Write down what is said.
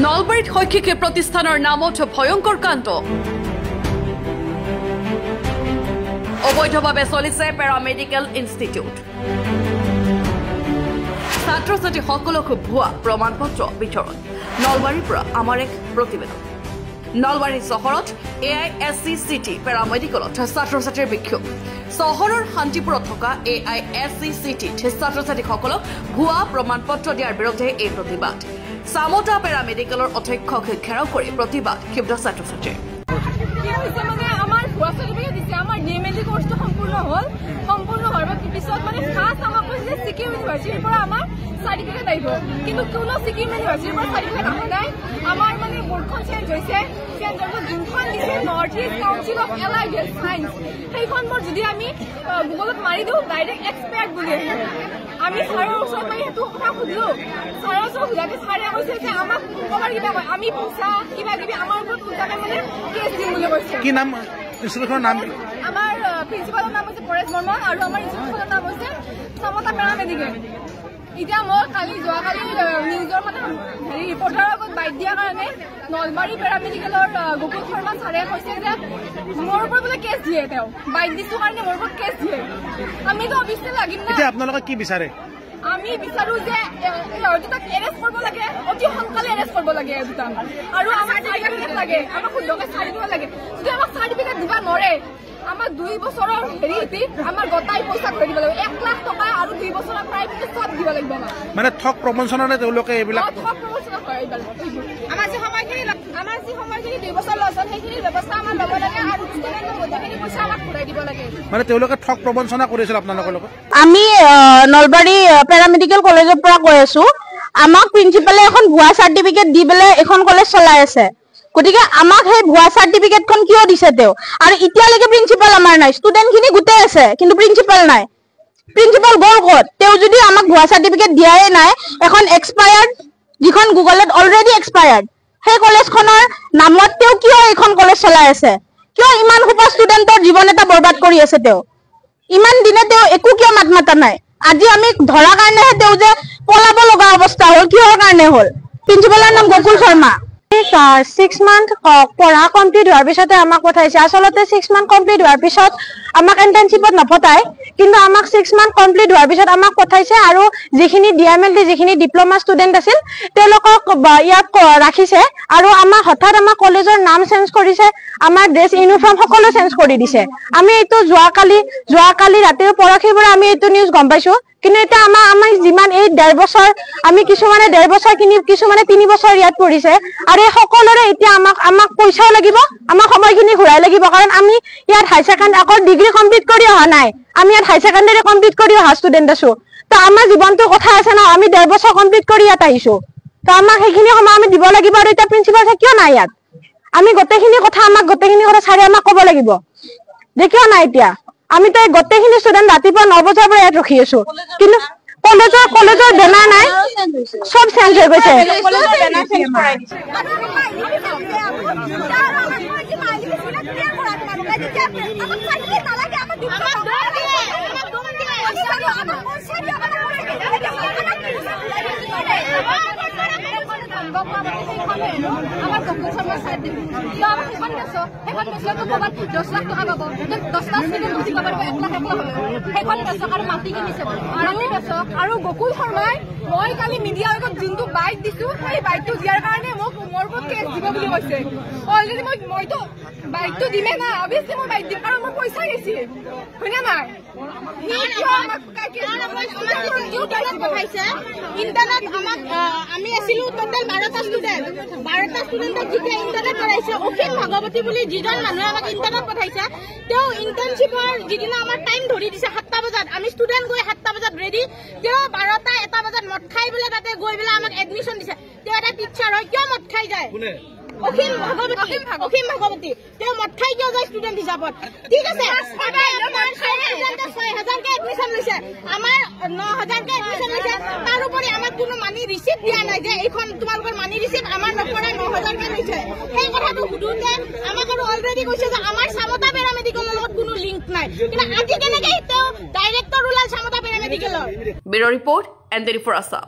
নলবাৰীত শৈক্ষিক প্ৰতিষ্ঠানৰ নামত ভয়ংকৰ কাণ্ড অবৈধভাৱে চলিছে পেৰামেডিকেল ইনষ্টিটিউট ছাত্ৰ ছাত্ৰীসকলক ভুৱা প্ৰমাণপত্ৰ বিতৰণ নলবাৰীৰ পৰা আমাৰ এক প্ৰতিবেদন নলবাৰী চহৰত AISCCT পেৰামেডিকেলত ছাত্ৰ ছাত্ৰীৰ বিক্ষোভ চহৰৰ শান্তিপুৰত থকা AISCCT ছাত্ৰ ছাত্ৰীসকলক ভুৱা প্ৰমাণপত্ৰ দিয়াৰ বিৰুদ্ধে এই প্ৰতিবাদ সামতা পেৰামেডিকেলৰ অধ্যক্ষক ঘেৰাও কৰি প্ৰতিবাদ ক্ষুব্ধ ছাত্ৰ ছাত্ৰীৰ আমাৰ ডিএমএলডি কোৰ্সটা সম্পূৰ্ণ হল পিছত মানে ফাৰ্স্ট আমাক কৈছে সিকিম ইউনিভাৰ্সিটিৰ পৰা আমাৰ সাৰ্টিফিকেট আইব কিন্তু কোনো সিকিম ইউনিভাৰ্সিটিৰ পৰা সাৰ্টিফিকেট আহা নাই আমাৰ মানে বোৰ্ডখন চেঞ্জ হৈছে চেঞ্জৰ যোনখন দিছে north east council of allied science সেইখন বোৰ যদি আমি গুগলত মাৰি দিওঁ ডাইৰেক্ট এক্সপায়াৰ্ড বুলি আহিব আমি ছাৰৰ ওচৰত মানে সেইটো কথা সুধিলো ছাৰৰ ওচৰত সুধাতে ছাৰে কৈছে যে আমাক কবাৰ কিবা আমি পইচা কিবা কিবি আমাৰ ওপৰত উল্টাকে মানে কেছ দিম বুলি কৈছে কি নাম ইনষ্টিটিউটৰ নাম আমাৰ প্ৰিন্সিপালৰ নাম হৈছে পৰেশ বৰ্মন আৰু আমাৰ ইনষ্টিটিউটৰ নাম হৈছে সমতা পেৰামেডিকেল এতিয়া মই যোৱাকালি নিউজৰ মানে হেৰি ৰিপৰ্টাৰৰ আগত বাইট দিয়াৰ কাৰণে নলবাৰী পেৰামেডিকেলৰ গোকুল শৰ্মা ছাৰে কৈছে যে মোৰ ওপৰত বোলে কেছ দিয়ে তেওঁ বাইট দিছো কাৰণে মোৰ ওপৰত কেছ দিয়ে আমিতো অৱশ্যে লাগিম না এতিয়া আপোনালোকে কি বিচাৰে আমি বিচাৰো যে দুটাক এৰেষ্ট কৰিব লাগে অতি সোনকালে এৰেষ্ট কৰিব লাগে দুটাক আৰু আমাৰ চাৰ্টিফিকেট লাগে আমাক শুদ্ধকে চাৰ্টিফিকেট লাগে যদি আমাক চাৰ্টিফিকেট দিব নোৱাৰে আমাৰ 2 বছৰৰ হেৰি আমাৰ গতাই পইচা ঘূৰাই দিব লাগিব 1 লাখ টকা আৰু 2 বছৰৰ প্ৰাইভেট সব দিব লাগিব মানে ঠক প্ৰবঞ্চনাৰে তেওঁলোকে এইবিলাক ঠক প্ৰবঞ্চনা কৰে আমাৰ যি সময়খিনি 2 বছৰ লছ হ'ল সেইখিনি ব্যৱস্থা আমাৰ ল'ব লাগে আৰু ষ্টুডেণ্টৰ গোটেইখিনি পইচা আমাক ঘূৰাই দিব লাগে মানে তেওঁলোকে ঠক প্ৰবঞ্চনা কৰিছিল আপোনালোকৰ লগত আমি নলবাৰী পেৰামেডিকেল কলেজৰ পৰা কৈ আছো আমাক প্ৰিন্সিপালে এখন ভুৱা সাৰ্টিফিকেট দি বেলে এখন কলেজ চলাই আছে গতিকে আমাক সেই ভুৱা সাৰ্টিফিকেটখন কিয় দিছে তেওঁ আৰু এতিয়ালৈকে প্ৰিন্সিপাল আমাৰ নাই ষ্টুডেণ্টখিনি গোটেই আছে কিন্তু প্ৰিন্সিপাল নাই প্ৰিন্সিপাল গ'ল ক'ত তেওঁ যদি আমাক ভুৱা সাৰ্টিফিকেট দিয়াই নাই এখন এক্সপায়াৰ্ড যিখন গুগলত অলৰেডি এক্সপায়াৰ্ড সেই কলেজখনৰ নামত তেওঁ কিয় এখন কলেজ চলাই আছে কিয় ইমান সোপা ষ্টুডেণ্টৰ জীৱন এটা বৰবাদ কৰি আছে তেওঁ ইমান দিনে তেওঁ একো কিয় মাত মাতা নাই আজি আমি ধৰা কাৰণেহে তেওঁ যে পলাব লগা অৱস্থা হ'ল কিহৰ কাৰণে হ'ল প্ৰিন্সিপালৰ নাম গোকুল শৰ্মা 6 month পঢ়া কমপ্লিট হোৱাৰ পিছতে আমাক পঠাইছে আচলতে 6 month কমপ্লিট হোৱাৰ পিছত আমাক ইন্টাৰ্নশ্বিপত নপঠায় কিন্তু আমাক 6 month কমপ্লিট হোৱাৰ পিছত আমাক পঠাইছে আৰু যিখিনি ডিএমএলডি যিখিনি ডিপ্লোমা ষ্টুডেণ্ট আছিল তেওঁলোকক ইয়াত ৰাখিছে আৰু আমাৰ হঠাৎ আমাৰ কলেজৰ নাম চেঞ্জ কৰিছে আমাৰ ড্ৰেছ ইউনিফৰ্ম সকলো চেঞ্জ কৰি দিছে আমি এইটো যোৱাকালি ৰাতিৰ পৰখিৰ পৰা আমি এইটো নিউজ গম পাইছো কিন্তু এটা আমাৰ যিমান এই 1.5 বছৰ আমি কিছুমানে 1.5 বছৰ কিছুমানে 3 বছৰ ইয়াত পঢ়িছে আৰু সকলোৰে এতিয়া আমাক পইচাও লাগিব আমাক সময়খিনি ঘূৰাই লাগিব কাৰণ আমি ইয়াত হাই সেকেন্ডাৰী আকৌ ডিগ্ৰী কমপ্লিট কৰি অহা নাই আমি ইয়াত হাই সেকেন্ডাৰী কমপ্লিট কৰি অহা ষ্টুডেণ্ট আছো তো আমাৰ জীৱনটোৰ কথা আছে না আমি 1.5 বছৰ কমপ্লিট কৰি ইয়াত আহিছো তো আমাক সেইখিনি সময় আমি দিব লাগিব আৰু এতিয়া প্ৰিন্সিপাল কিয় নাই ইয়াত আমি গোটেইখিনি কথা ছাৰে আমাক ক'ব লাগিব যে কিয় নাই এতিয়া আমি তো গোটেইখিনি ষ্টুডেণ্ট ৰাতিপুৱা 9 বজাৰ পৰা ইয়াত ৰখি আছো কিন্তু কলেজৰ বেনাৰ নাই সব চেঞ্জ হৈ গৈছে আমার গোকুল শর্মা স্যার দিন এখন বেছো 10 লাখ টাকা পাবো 10টা ষ্টুডেণ্ট বুজি পাব 1 লাখ এখন বেছো আৰু মাটি কিনিছে আৰু গোকুল শৰ্মাই মই কালি মিডিয়াৰ আগত যোনটো বাইট দিছো সেই বাইটটো দিয়াৰ কাৰণে মোক মোৰ ওপৰত কেছ দিব বুলি কৈছে অলৰেডি মইতো বাইটটো দিমে না অবভিয়াছলি মই বাইট দিম আৰু মোৰ পইচা গৈছে হয়নে নাই ইন্টাৰনেট আমাক আমি আছিলো টোটাল 12টা ষ্টুডেণ্ট যেতিয়া ইন্টাৰনেট পঢ়াইছে অখিল ভাগৱতী বুলি যিজন মানুহে আমাক ইন্টাৰনেট পঠাইছে তেওঁ ইন্টাৰ্নশ্বিপৰ যিদিনা আমাৰ টাইম ধৰি দিছে 7টা বজাত আমি ষ্টুডেণ্ট গৈ 7টা বজাত ৰেডি তেওঁ 12টা 1টা বজাত মদ খাই বোলে তাতে গৈ বোলে আমাক এডমিশ্যন দিছে তেওঁ এটা টিচাৰ হয় কিয় মদ খাই যায় অখিল ভাগৱতী তেওঁ মদ খাই কিয় যায় ষ্টুডেণ্ট হিচাপত ঠিক আছে 6000কে এডমিশ্যন লৈছে আমাৰ 9000কে এডমিশ্যন লৈছে তাৰ উপৰি আমাক কোনো মানি ৰিচিপ্ট দিয়া নাই যে এইখন তোমালোকৰ মানি ৰিচিপ্ট আমাৰ নপৰাই 9000কে লৈছে সেই কথাটো সুধোতে আমাক আৰু অলৰেডি কৈছে যে আমাৰ সামতা পেৰামেডিকেলৰ লগত কোনো লিংক নাই কিন্তু আজি কেনেকৈ তেওঁ ডাইৰেক্টৰ ওলাল সামতা পেৰামেডিকেলৰ ব্যুৰো ৰিপৰ্ট এণ্ড ডেৰি ফৰ আছাম